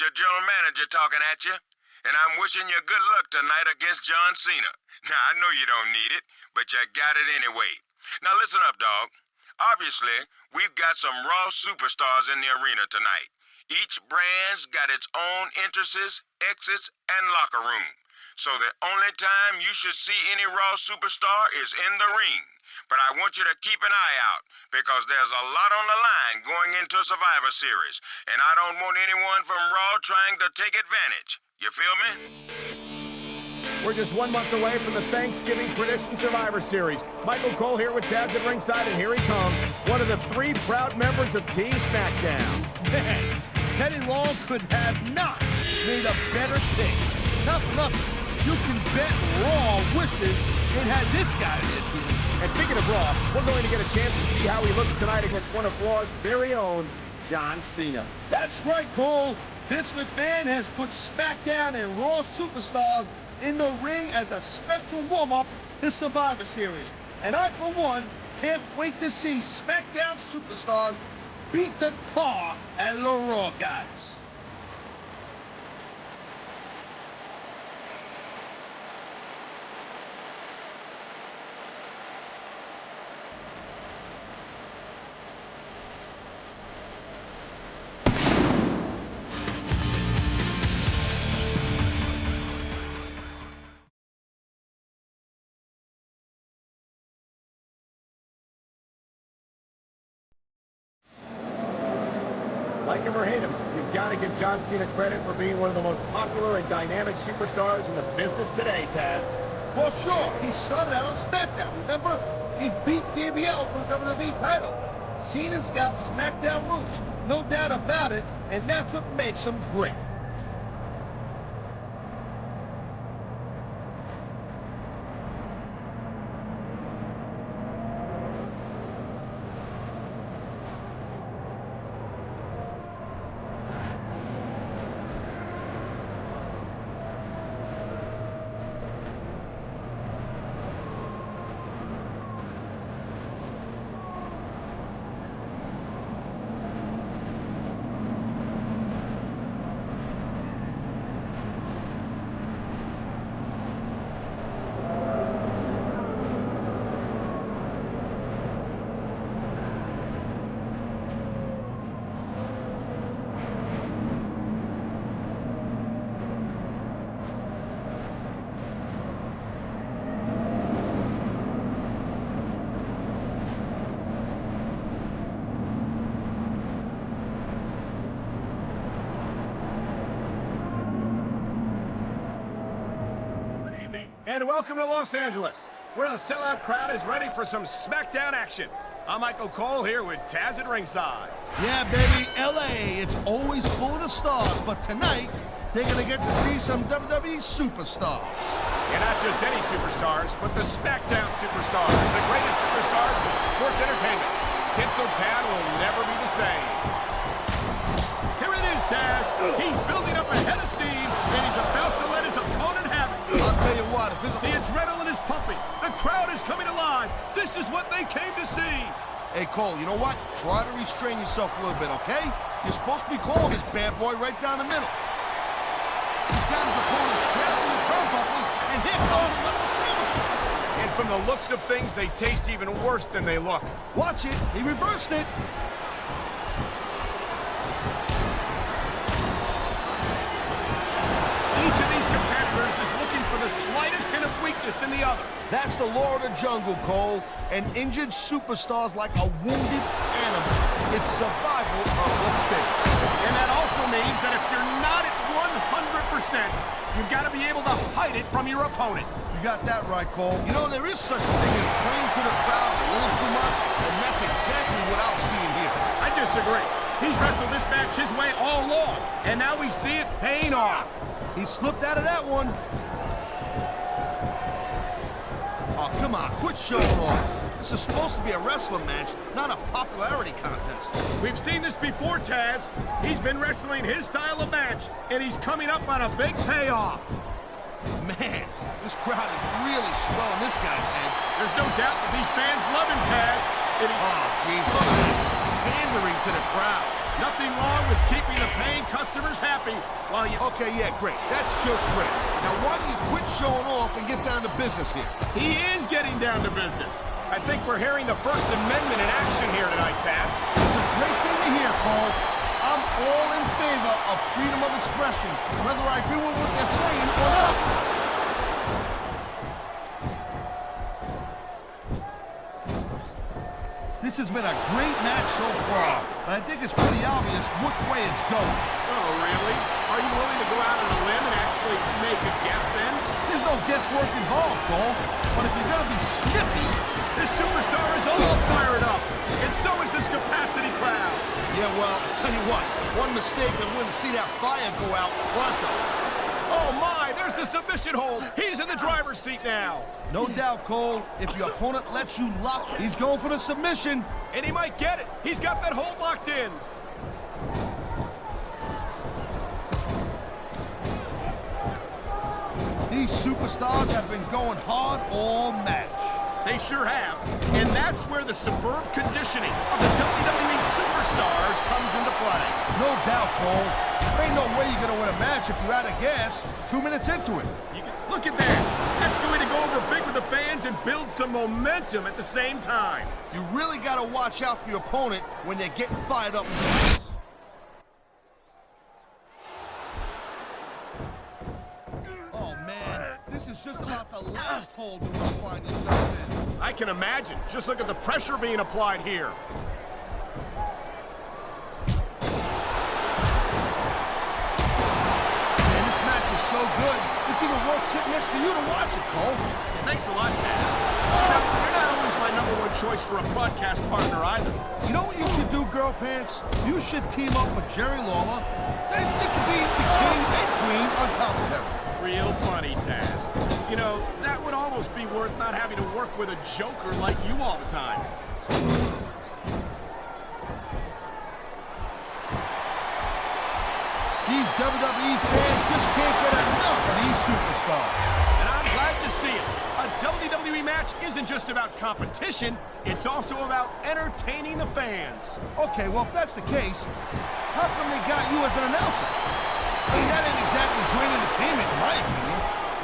your general manager talking at you, and I'm wishing you good luck tonight against John Cena. Now, I know you don't need it, but you got it anyway. Now, listen up, dog. Obviously, we've got some Raw superstars in the arena tonight. Each brand's got its own entrances, exits, and locker room. So the only time you should see any Raw superstar is in the ring. But I want you to keep an eye out, because there's a lot on the line going into Survivor Series, and I don't want anyone from Raw trying to take advantage. You feel me? We're just 1 month away from the Thanksgiving Tradition Survivor Series. Michael Cole here with Taz at ringside, and here he comes, one of the 3 proud members of Team SmackDown. Man, Teddy Long could have not made a better pick. Not for nothing. You can bet Raw wishes it had this guy in their team. And speaking of Raw, we're going to get a chance to see how he looks tonight against one of Raw's very own, John Cena. That's right, Cole. Vince McMahon has put SmackDown and Raw superstars in the ring as a special warm-up to Survivor Series. And I, for one, can't wait to see SmackDown superstars beat the tar out of the Raw guys. Like him or hate him, you've got to give John Cena credit for being one of the most popular and dynamic superstars in the business today, Taz. For sure, he started out on SmackDown, remember? He beat BBL for the WWE title. Cena's got SmackDown roots, no doubt about it, and that's what makes him great. And welcome to Los Angeles, where the sellout crowd is ready for some SmackDown action. I'm Michael Cole here with Taz at ringside. Yeah, baby, LA, it's always full of the stars, but tonight, they're gonna get to see some WWE superstars. And not just any superstars, but the SmackDown superstars, the greatest superstars of sports entertainment. Tinseltown will never be the same. Here it is, Taz. He's building up a head of steam, and he's about to let his opponent have it. I'll tell you what, The adrenaline is pumping. The crowd is coming alive. This is what they came to see. Hey, Cole, you know what? Try to restrain yourself a little bit, okay? You're supposed to be calling this bad boy right down the middle. He's got his opponent trapped in the turnbuckle, and here comes another sandwich. And from the looks of things, they taste even worse than they look. Watch it. He reversed it. Each of these competitors is looking for the slightest hint of weakness in the other. That's the law of the jungle, Cole. And injured superstars like a wounded animal. It's survival of the fittest. And that also means that if you're not at 100%, you've got to be able to hide it from your opponent. You got that right, Cole. You know, there is such a thing as playing to the crowd a little too much, and that's exactly what I'm seeing here. I disagree. He's wrestled this match his way all along, and now we see it paying off. He slipped out of that one. Oh, come on, quit showing off. This is supposed to be a wrestling match, not a popularity contest. We've seen this before, Taz. He's been wrestling his style of match, and he's coming up on a big payoff. Man, this crowd is really swelling this guy's head. There's no doubt that these fans love him, Taz. Oh, jeez, look at this. Pandering to the crowd. Nothing wrong with keeping the paying customers happy while you... Okay, yeah, great. That's just great. Now, why don't you quit showing off and get down to business here? He is getting down to business. I think we're hearing the First Amendment in action here tonight, Taz. It's a great thing to hear, Cole. I'm all in favor of freedom of expression, whether I agree with what they're saying or not. This has been a great match so far, but I think it's pretty obvious which way it's going. Oh, really? Are you willing to go out on a limb and actually make a guess then? There's no guesswork involved, Cole. But if you're going to be snippy... This superstar is all fired up, and so is this capacity crowd. Yeah, well, tell you what, one mistake and we're going to see that fire go out pronto. Oh, my, there's the submission hold. He's in the driver's seat now. No doubt, Cole. If your opponent lets you lock, he's going for the submission. And he might get it. He's got that hold locked in. These superstars have been going hard all match. They sure have. And that's where the superb conditioning of the WWE superstars comes into play. No doubt, Cole. There ain't no way you're going to win a match if you're out of gas 2 minutes into it. Look at that. That's going to go over big with the fans and build some momentum at the same time. You really got to watch out for your opponent when they're getting fired up. Oh, man. This is just about the last hold you want to find yourself in. I can imagine. Just look at the pressure being applied here. Man, this match is so good. It's even worth sitting next to you to watch it, Cole. Thanks a lot, Taz. Now, you're not always my #1 choice for a broadcast partner either. You know what you should do, Girl Pants? You should team up with Jerry Lawler. Then you could be the king and queen on commentary. Real funny, Taz. You know, that would almost be worth not having to work with a joker like you all the time. These WWE fans just can't get enough of these superstars. And I'm glad to see it. A WWE match isn't just about competition, it's also about entertaining the fans. Okay, well, if that's the case, how come they got you as an announcer? I mean, that ain't exactly great entertainment, in my opinion.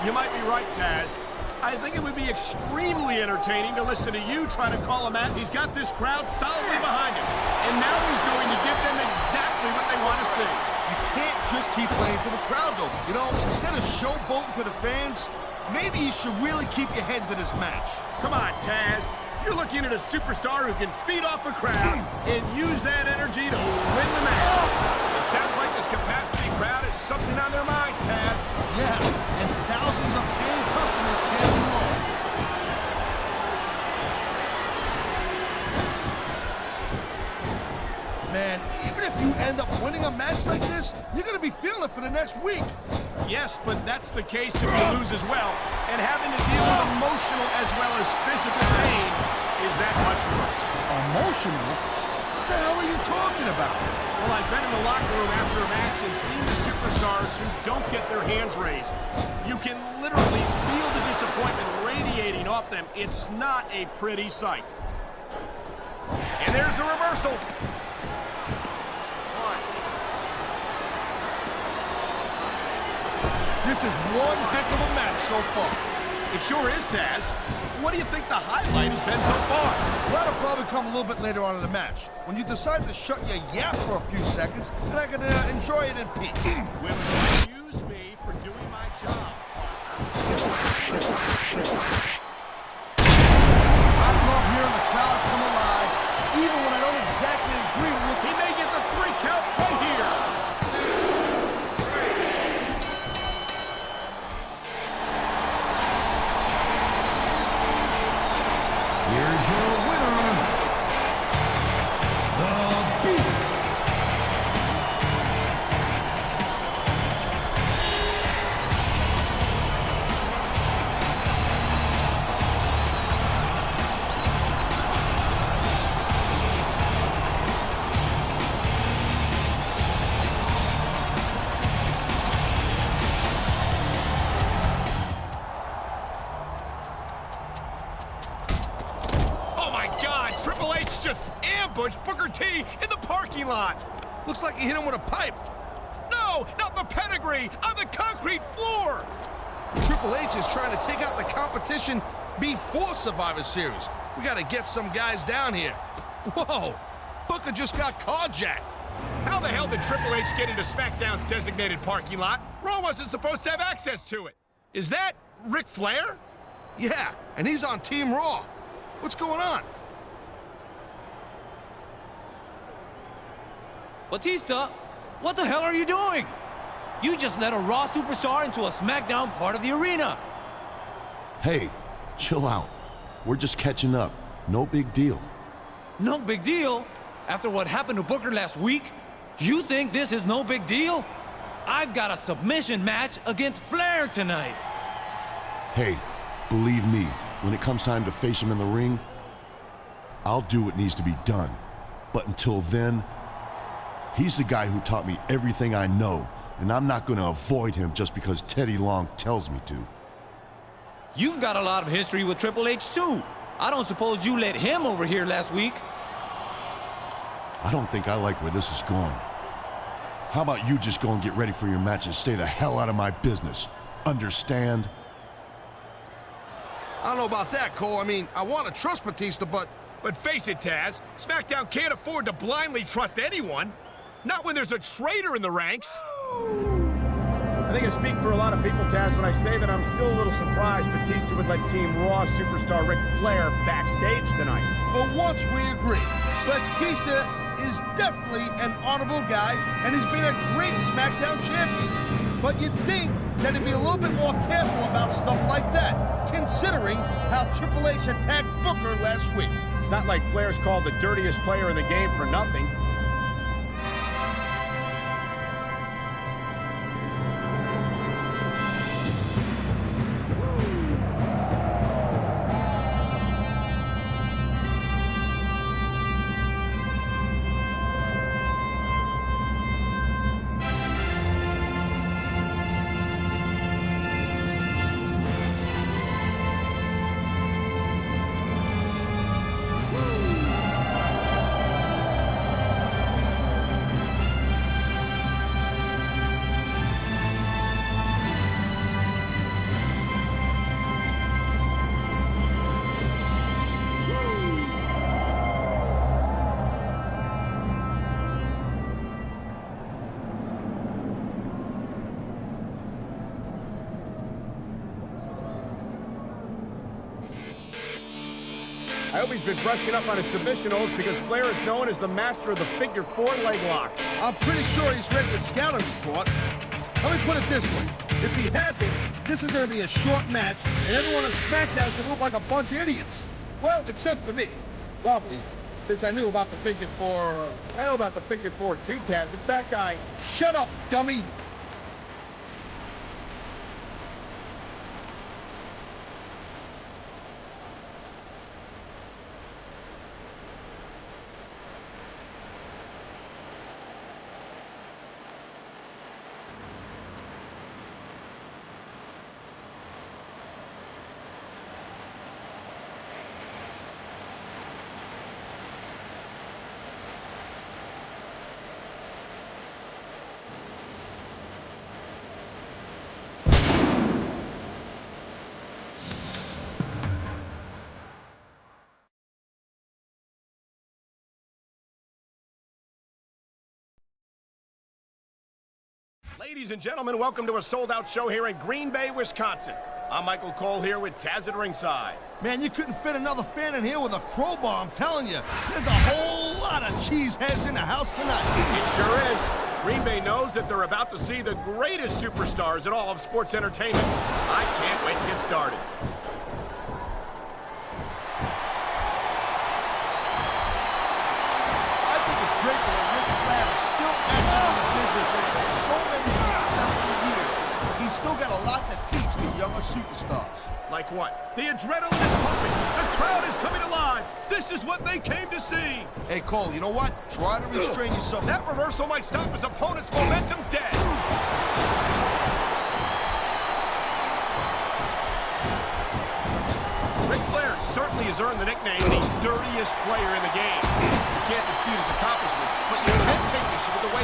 You might be right, Taz. I think it would be extremely entertaining to listen to you try to call a match. He's got this crowd solidly behind him, and now he's going to give them exactly what they want to see. You can't just keep playing to the crowd, though. You know, instead of showboating to the fans, maybe you should really keep your head to this match. Come on, Taz. You're looking at a superstar who can feed off a crowd and use that energy to win the match. It sounds like this capacity crowd has something on their minds, Taz. Yeah, and thousands of paying customers can't be wrong. Man, even if you end up winning a match like this, you're going to be feeling it for the next week. Yes, but that's the case if you lose as well. And having to deal with emotional as well as physical pain is that much worse. Emotional? What the hell are you talking about? Well, I've been in the locker room after a match and seen the superstars who don't get their hands raised. You can literally feel the disappointment radiating off them. It's not a pretty sight. And there's the reversal. This is one heck of a match so far. It sure is, Taz. What do you think the highlight has been so far? Well, that'll probably come a little bit later on in the match, when you decide to shut your yap for a few seconds, and I can enjoy it in peace. Well, excuse me for doing my job, partner. I love hearing the crowd come alive, even when I don't exactly agree with... He may get the 3 count right here. Here's your winner, the Beast. Oh my God, Triple H just ambushed Booker T in the parking lot. Looks like he hit him with a pipe. No, not the pedigree, on the concrete floor. Triple H is trying to take out the competition before Survivor Series. We got to get some guys down here. Whoa, Booker just got carjacked. How the hell did Triple H get into SmackDown's designated parking lot? Raw wasn't supposed to have access to it. Is that Ric Flair? Yeah, and he's on Team Raw. What's going on? Batista, what the hell are you doing? You just let a Raw superstar into a SmackDown part of the arena. Hey, chill out. We're just catching up. No big deal. No big deal? After what happened to Booker last week? You think this is no big deal? I've got a submission match against Flair tonight. Hey, believe me, when it comes time to face him in the ring, I'll do what needs to be done. But until then, he's the guy who taught me everything I know, and I'm not going to avoid him just because Teddy Long tells me to. You've got a lot of history with Triple H, too. I don't suppose you let him over here last week. I don't think I like where this is going. How about you just go and get ready for your match and stay the hell out of my business? Understand? I don't know about that, Cole. I mean, I want to trust Batista, but... But face it, Taz, SmackDown can't afford to blindly trust anyone. Not when there's a traitor in the ranks. I think I speak for a lot of people, Taz, when I say that I'm still a little surprised Batista would let Team Raw superstar Ric Flair backstage tonight. For once, we agree. Batista is definitely an honorable guy, and he's been a great SmackDown champion. But you'd think that he'd be a little bit more careful about stuff like that, considering how Triple H attacked Booker last week. It's not like Flair's called the dirtiest player in the game for nothing. I hope he's been brushing up on his submission holds because Flair is known as the master of the figure 4 leg lock. I'm pretty sure he's read the scouting report. Let me put it this way. If he hasn't, this is going to be a short match, and everyone on SmackDown can look like a bunch of idiots. Well, except for me. Probably, since I knew about the figure 4... I know about the figure 4 too, Taz, but that guy... Shut up, dummy! Ladies and gentlemen, welcome to a sold-out show here in Green Bay, Wisconsin. I'm Michael Cole here with Taz at ringside. Man, you couldn't fit another fan in here with a crowbar, I'm telling you. There's a whole lot of cheeseheads in the house tonight. It sure is. Green Bay knows that they're about to see the greatest superstars in all of sports entertainment. I can't wait to get started. I think it's great that Ric Flair is still active in the business after so many successful years. He's still got a lot to teach the younger superstars. Like what? The adrenaline is pumping. The crowd is coming alive. This is what they came to see. Hey, Cole, you know what? Try to restrain yourself. That reversal might stop his opponent's momentum dead. Ric Flair certainly has earned the nickname the dirtiest player in the game. You can't dispute his accomplishments, but you can take issue with the way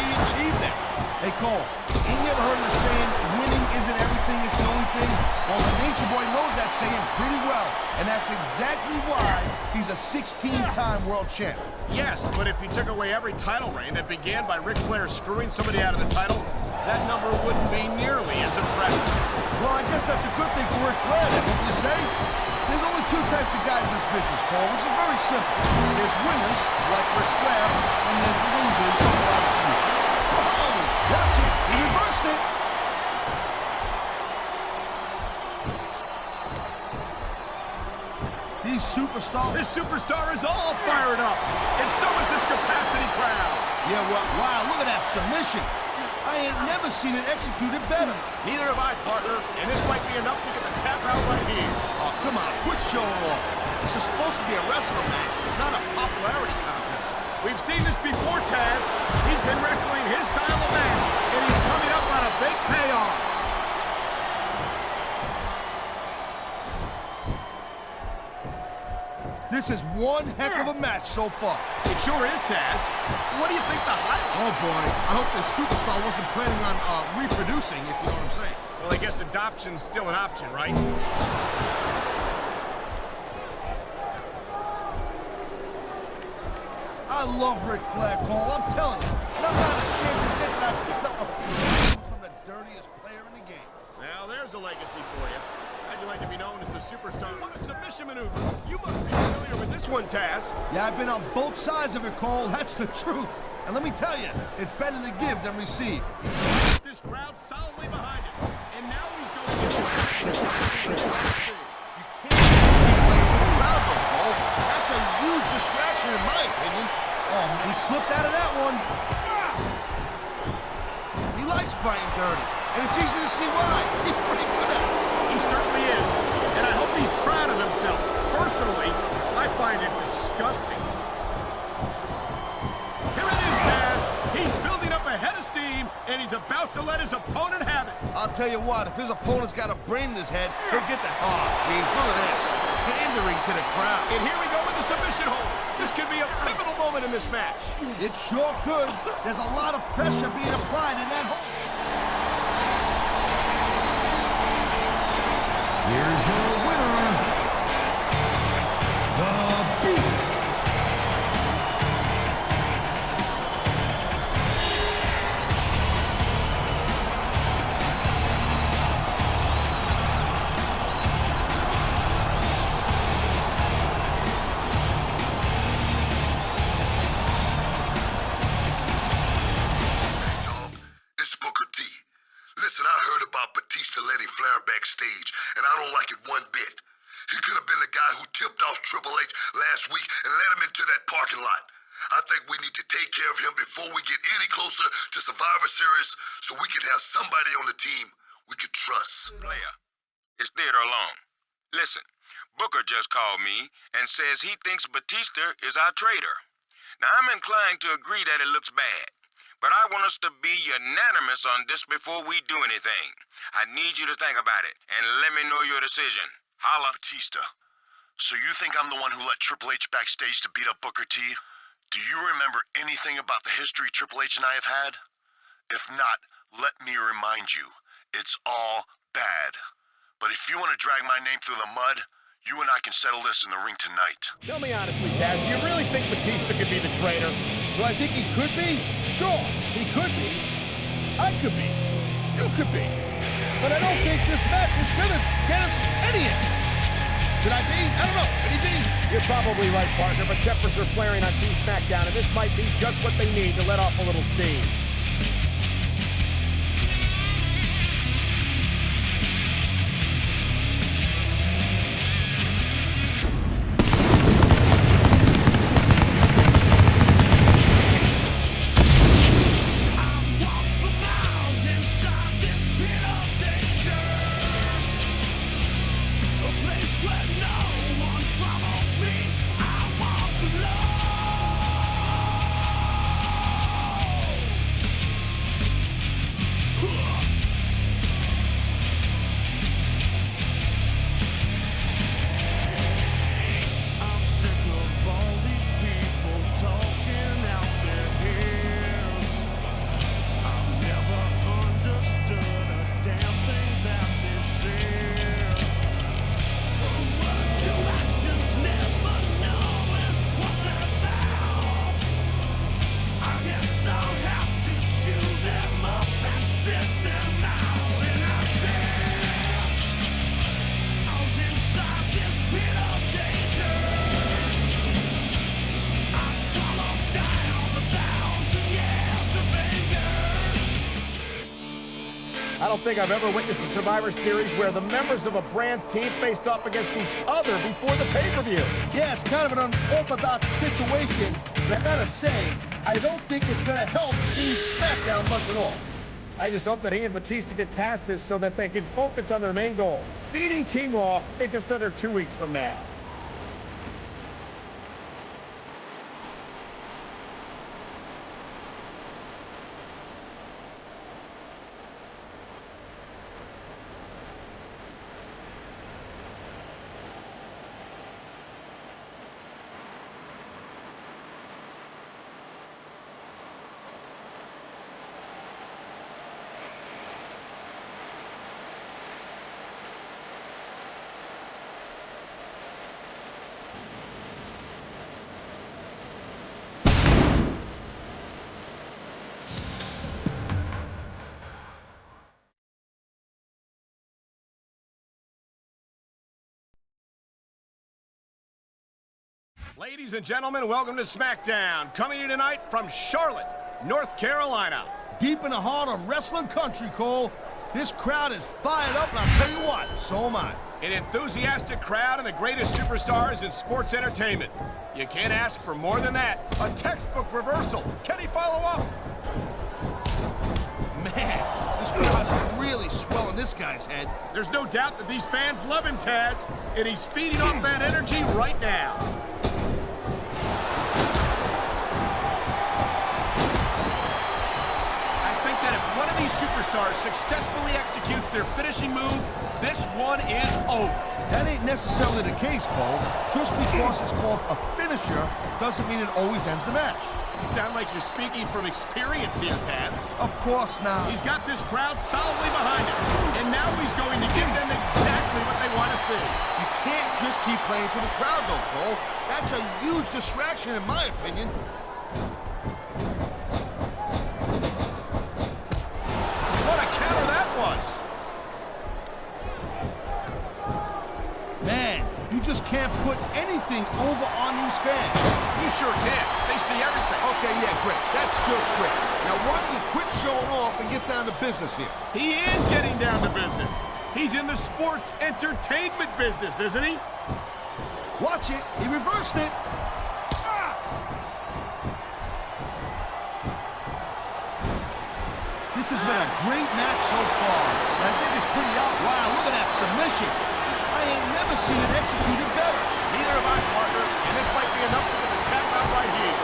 Hey, Cole, ain't you ever heard of the saying, winning isn't everything, it's the only thing? Well, the Nature Boy knows that saying pretty well, and that's exactly why he's a 16-time world champ. Yes, but if you took away every title reign that began by Ric Flair screwing somebody out of the title, that number wouldn't be nearly as impressive. Well, I guess that's a good thing for Ric Flair, then, wouldn't you say? There's only two types of guys in this business, Cole. This is very simple. There's winners, like Ric Flair, and there's losers, like you. Oh, watch it. He reversed it. These superstars... This superstar is all fired up, and so is this capacity crowd. Yeah, well, wow, look at that submission. I ain't never seen it executed better. Neither have I, partner, and this might be enough to get the tap out right here. Oh, come on, quit showing off. This is supposed to be a wrestling match, not a popularity contest. We've seen this before, Taz. He's been wrestling his style of match, and he's coming up on a big payoff. This is one heck of a match so far. It sure is, Taz. What do you think the highlight? Oh, boy. I hope this superstar wasn't planning on reproducing, if you know what I'm saying. Well, I guess adoption's still an option, right? I love Ric Flair, Cole. I'm telling you. And I'm not ashamed to admit that I picked up a few things from the dirtiest player in the game. Well, there's a legacy for you. How'd you like to be known as the superstar? What a submission maneuver. You must be familiar with this one, Taz. Yeah, I've been on both sides of it, Cole. That's the truth. And let me tell you, it's better to give than receive. This crowd solidly behind him. And now he's going to get... You can't just keep playing with the crowd, though, Cole. That's a huge distraction, in my opinion. Oh, he slipped out of that one. He likes fighting dirty. And it's easy to see why. He's pretty good at it. He certainly is. And I hope he's proud of himself. Personally, I find it disgusting. Here it is, Taz. He's building up a head of steam, and he's about to let his opponent have it. I'll tell you what, if his opponent's got a brain in his head, he'll get the... Oh, jeez, look at this. Pandering to the crowd. And here we go with the submission hold. This could be a pivotal moment in this match. It sure could. There's a lot of pressure being applied in that hold. Here's your winner, the Beast. Backstage, and I don't like it one bit. He could have been the guy who tipped off Triple H last week and led him into that parking lot. I think we need to take care of him before we get any closer to Survivor Series so we can have somebody on the team we can trust. Player, it's Theater alone. Listen, Booker just called me and says he thinks Batista is our traitor. Now, I'm inclined to agree that it looks bad, but I want us to be unanimous on this before we do anything. I need you to think about it, and let me know your decision. Holla. Batista, so you think I'm the one who let Triple H backstage to beat up Booker T? Do you remember anything about the history Triple H and I have had? If not, let me remind you, it's all bad. But if you want to drag my name through the mud, you and I can settle this in the ring tonight. Tell me honestly, Taz, do you really think Batista could be the traitor? Do I think he could be? Sure, he could be. I could be. You could be. But I don't think this match is gonna get us any interest. Should I be? I don't know. Could he be? You're probably right, partner, but tempers are flaring on Team SmackDown, and this might be just what they need to let off a little steam. I don't think I've ever witnessed a Survivor Series where the members of a brand's team faced off against each other before the pay-per-view. Yeah, it's kind of an unorthodox situation. But I gotta say, I don't think it's gonna help Team SmackDown much at all. I just hope that he and Batista get past this so that they can focus on their main goal, beating Team Raw in just under 2 weeks from now. Ladies and gentlemen, welcome to SmackDown. Coming in tonight from Charlotte, North Carolina. Deep in the heart of wrestling country, Cole. This crowd is fired up, and I'll tell you what, so am I. An enthusiastic crowd and the greatest superstars in sports entertainment. You can't ask for more than that. A textbook reversal. Can he follow up? Man, this crowd is really swelling this guy's head. There's no doubt that these fans love him, Taz, and he's feeding off that energy right now. These superstars successfully executes their finishing move, this one is over. That ain't necessarily the case, Cole. Just because it's called a finisher doesn't mean it always ends the match. You sound like you're speaking from experience here, Taz. Of course not. He's got this crowd solidly behind him, and now he's going to give them exactly what they want to see. You can't just keep playing to the crowd, though, Cole. That's a huge distraction, in my opinion. Man, you just can't put anything over on these fans. You sure can. They see everything. Okay, yeah, great. That's just great. Now, why don't you quit showing off and get down to business here? He is getting down to business. He's in the sports entertainment business, isn't he? Watch it. He reversed it. This has been a great match so far, and I think it's pretty out. Wow, look at that submission. I ain't never seen it executed better. Neither have I, partner, and this might be enough for them to tap out right here.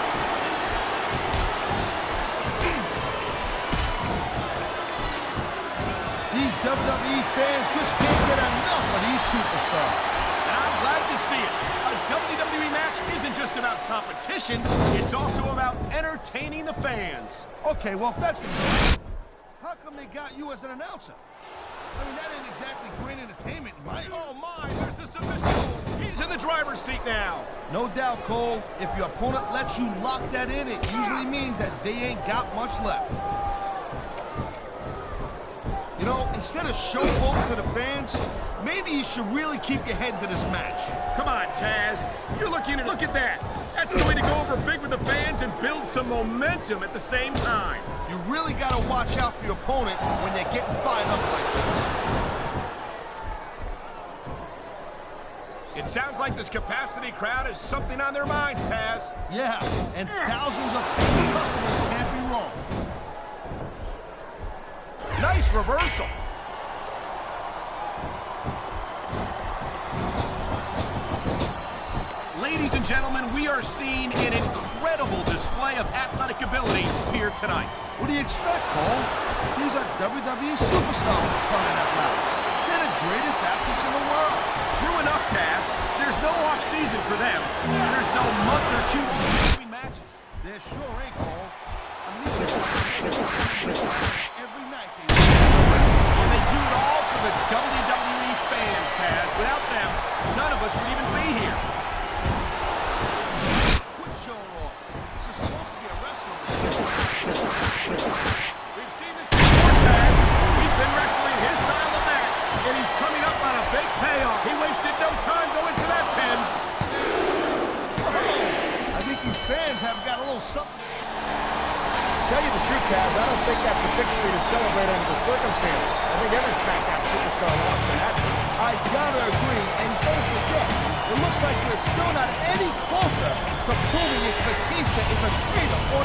These WWE fans just can't get enough of these superstars. And I'm glad to see it. A WWE match isn't just about competition, it's also about entertaining the fans. Okay, well, if that's the case, how come they got you as an announcer? I mean, that ain't exactly great entertainment, right? Oh, my, there's the submission. He's in the driver's seat now. No doubt, Cole. If your opponent lets you lock that in, it usually means that they ain't got much left. You know, instead of showboating to the fans, maybe you should really keep your head to this match. Come on, Taz. You're looking at... Look at that. That's going to go over big with the fans and build some momentum at the same time. You really got to watch out for your opponent when they're getting fired up like this. It sounds like this capacity crowd has something on their minds, Taz. Yeah, and thousands of paying customers can't be wrong. Nice reversal. Ladies and gentlemen, we are seeing an incredible display of athletic ability here tonight. What do you expect, Cole? These are WWE superstars coming out loud. They're the greatest athletes in the world. True enough, Taz. There's no off-season for them. There's no month or two between matches. There sure ain't, Cole. Every night and they do it all for the WWE fans, Taz. Without them, none of us would even be here. Quit showing off. This is supposed to be a wrestling match. We've seen this before, Taz. He's been wrestling his style of match, and he's coming up on a big payoff. He wasted no time going for that pin. I think you fans have got a little something. tell you the truth, Taz, I don't think that's a victory to celebrate under the circumstances. I think every SmackDown superstar wants to have it. I gotta agree, and don't forget, it looks like we're still not any closer to proving if Batista is a traitor or